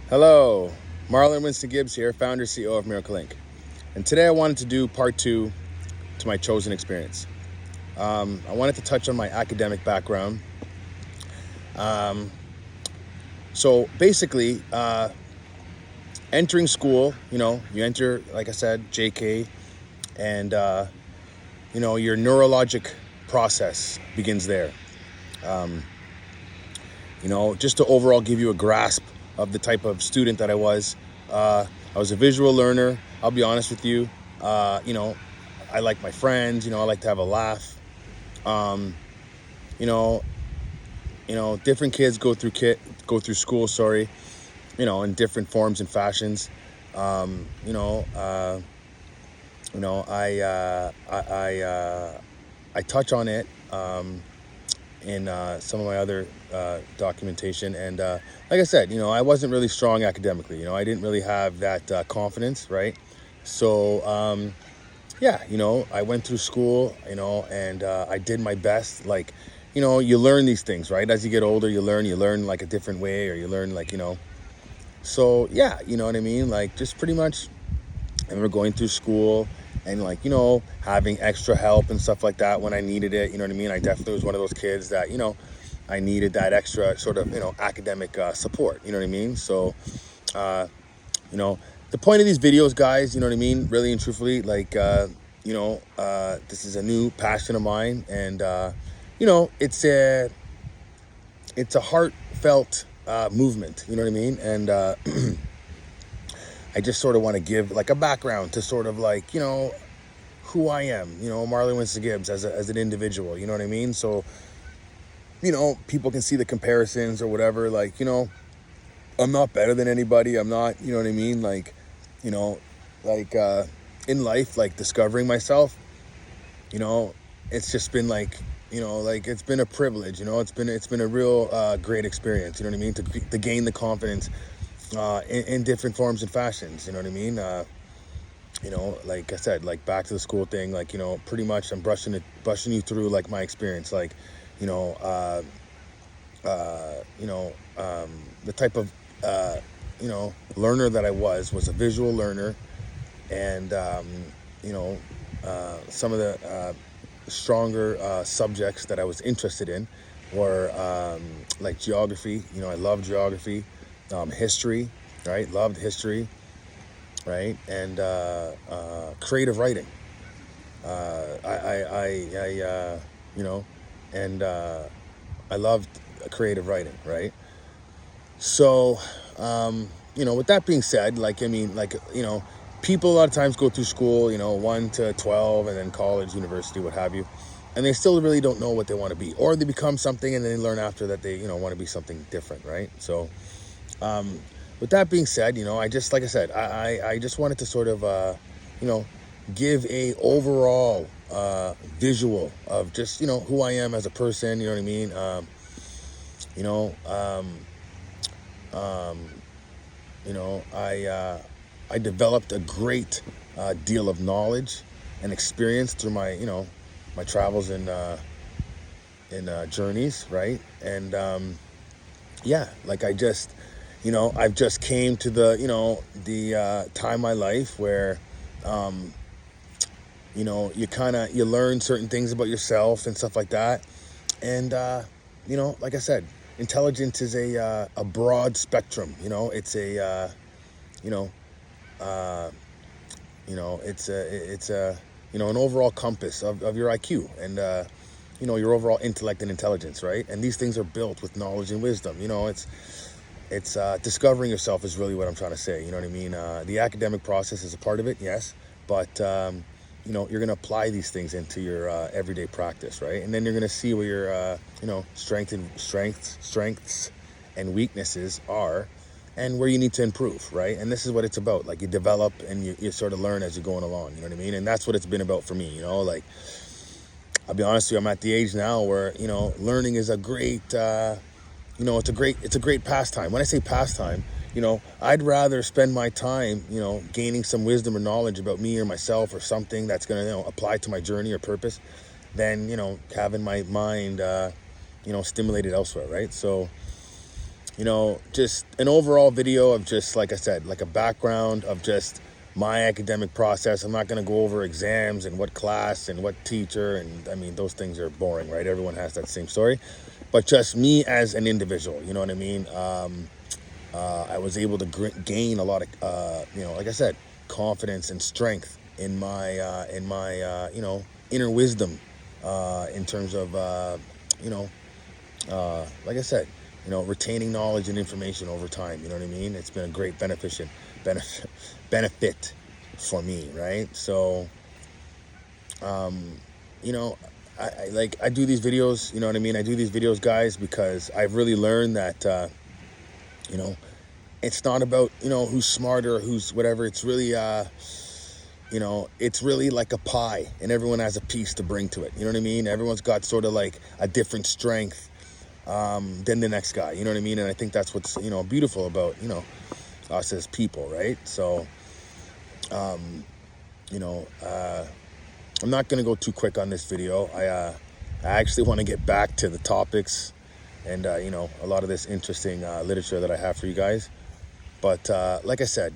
Hello, Marlon Winston Gibbs here, founder CEO of Miracle Inc. And today I wanted to do part two to my chosen experience. I wanted to touch on my academic background. Um, so basically, entering school, you enter, like I said, JK, and your neurologic process begins there. Um, just to overall give you a grasp of the type of student that I was. I was a visual learner. I'll be honest with you. I like my friends. I like to have a laugh. Um, you know, different kids go through school. Sorry, in different forms and fashions. Um, you know, uh, I touch on it. In some of my other documentation. And like I said, I wasn't really strong academically. I didn't really have that confidence, right? So, yeah, I went through school, and I did my best. Like, you learn these things, right? As you get older, you learn like a different way, or you learn like. So, yeah, you know what I mean? Like, just pretty much I remember going through school and like, having extra help and stuff like that when I needed it. You know what I mean? I definitely was one of those kids that, I needed that extra sort of, academic support. You know what I mean? So, uh, the point of these videos, guys, you know what I mean? Really and truthfully, like, this is a new passion of mine. And, it's a heartfelt movement. You know what I mean? And, I just sort of want to give like a background to sort of like, who I am, Marlon Winston Gibbs as an individual, you know what I mean? So, people can see the comparisons or whatever, like, I'm not better than anybody. I'm not, you know what I mean? Like, you know, like, in life, like discovering myself, it's just been like, like it's been a privilege, it's been a real great experience, you know what I mean? To gain the confidence in different forms and fashions, you know what I mean? Like I said, like back to the school thing, like, pretty much I'm brushing you through like my experience, like, you know, uh, the type of, learner that I was a visual learner. And, some of the stronger subjects that I was interested in were like geography. I love geography, history, right? Loved history, right? And creative writing. You know, and I loved creative writing, right? So, with that being said, like, I mean, like, people a lot of times go through school, 1 to 12, and then college, university, what have you, and they still really don't know what they want to be, or they become something and then they learn after that they, want to be something different, right? So, with that being said, I just, like I said, I just wanted to sort of, you know, give a overall visual of just, who I am as a person, you know what I mean? You know, um, um, I developed a great deal of knowledge and experience through my, my travels and journeys, right? And yeah, like I just, I've just came to the, the time in my life where, um, you learn certain things about yourself and stuff like that. And, like I said, intelligence is a broad spectrum, it's a, you know, uh, it's a, an overall compass of your IQ and, your overall intellect and intelligence, right? And these things are built with knowledge and wisdom. It's discovering yourself is really what I'm trying to say. You know what I mean? The academic process is a part of it, yes, but you're going to apply these things into your everyday practice, right? And then you're going to see where your strengths and weaknesses are, and where you need to improve, right? And this is what it's about. Like you develop and you sort of learn as you're going along. You know what I mean? And that's what it's been about for me. Like I'll be honest with you, I'm at the age now where learning is a great. It's a great pastime. When I say pastime, I'd rather spend my time, gaining some wisdom or knowledge about me or myself or something that's going to, apply to my journey or purpose than, having my mind, stimulated elsewhere, right? So, just an overall video of just, like I said, like a background of just my academic process. I'm not going to go over exams and what class and what teacher. And I mean, those things are boring, right? Everyone has that same story. But just me as an individual, you know what I mean? I was able to gain a lot of, like I said, confidence and strength in my inner wisdom, in terms of, like I said, retaining knowledge and information over time. You know what I mean? It's been a great benefit for me, right? So, I do these videos, you know what I mean? I do these videos, guys, because I've really learned that, it's not about, who's smarter or who's whatever. It's really, it's really like a pie, and everyone has a piece to bring to it. You know what I mean? Everyone's got sort of like a different strength than the next guy. You know what I mean? And I think that's what's, beautiful about, us as people, right? So, I'm not going to go too quick on this video. I actually want to get back to the topics and, a lot of this interesting literature that I have for you guys. But like I said,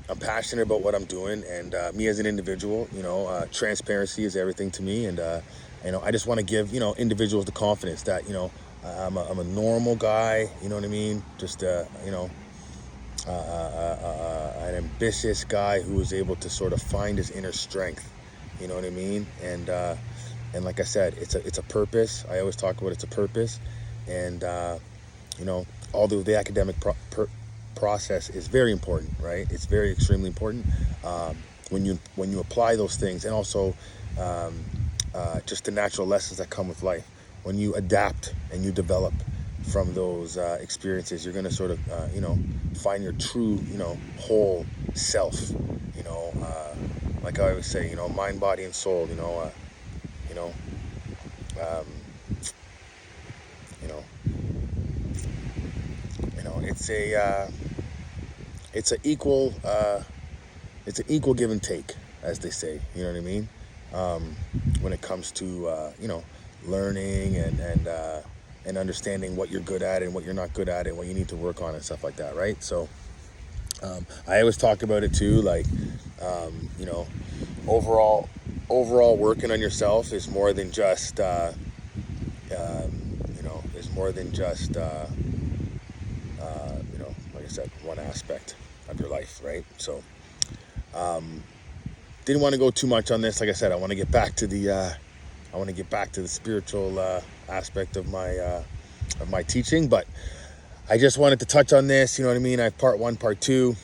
I'm passionate about what I'm doing, and me as an individual, transparency is everything to me. And, I just want to give, individuals the confidence that, I'm a normal guy, you know what I mean? Just, an ambitious guy who is able to sort of find his inner strength, you know what I mean? And like I said, it's a purpose. I always talk about it's a purpose. And, although the academic process is very important, right? It's very extremely important when you apply those things, and also just the natural lessons that come with life. When you adapt and you develop from those experiences, you're going to sort of find your true whole self. Like I always say, mind, body, and soul. It's an equal give and take, as they say. You know what I mean? When it comes to learning and understanding what you're good at and what you're not good at and what you need to work on and stuff like that, right? So I always talk about it too, like overall working on yourself is more than just like I said, one aspect of your life, right? So didn't want to go too much on this. Like I said, I want to get back to the spiritual aspect of my teaching, but I just wanted to touch on this. You know what I mean? I have part 1, part 2.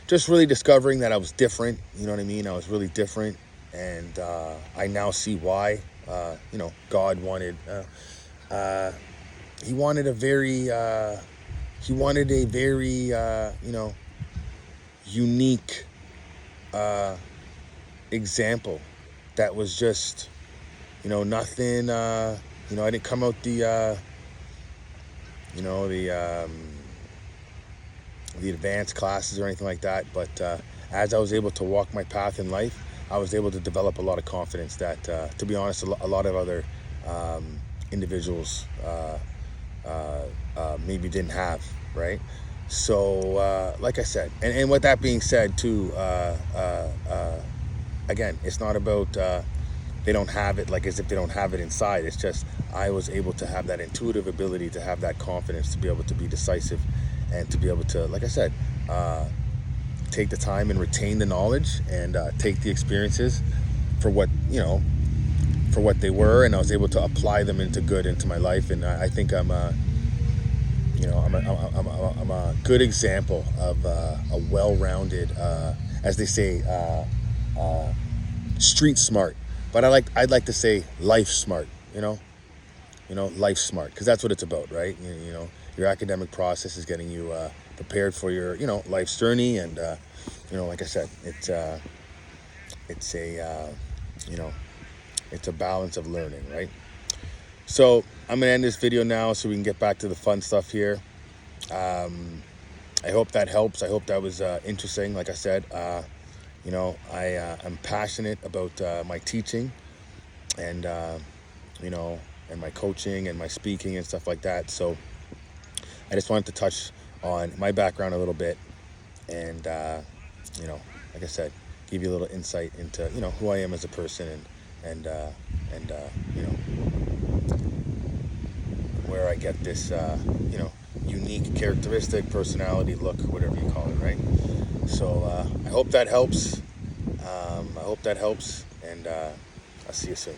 Just really discovering that I was different. You know what I mean? I was really different, and I now see why. God wanted. He wanted a very unique example that was just, nothing. I didn't come out the advanced classes or anything like that. But as I was able to walk my path in life, I was able to develop a lot of confidence that, to be honest, a lot of other individuals maybe didn't have, right? So, like I said, and with that being said too, again, it's not about they don't have it, like as if they don't have it inside. It's just I was able to have that intuitive ability, to have that confidence, to be able to be decisive, and to be able to, like I said, take the time and retain the knowledge, and take the experiences for what they were, and I was able to apply them into my life. And I think I'm a good example of a well-rounded, as they say, street smart. But I'd like to say life smart. Life smart, because that's what it's about, right? Your academic process is getting you prepared for your life's journey, and like I said, it's a balance of learning, right? So I'm gonna end this video now so we can get back to the fun stuff here. I hope that helps. I hope that was interesting. Like I said, I'm passionate about my teaching, and and my coaching and my speaking and stuff like that. So I just wanted to touch on my background a little bit, and like I said, give you a little insight into who I am as a person, and where I get this unique characteristic, personality, look, whatever you call it, right? So I hope that helps. And I'll see you soon.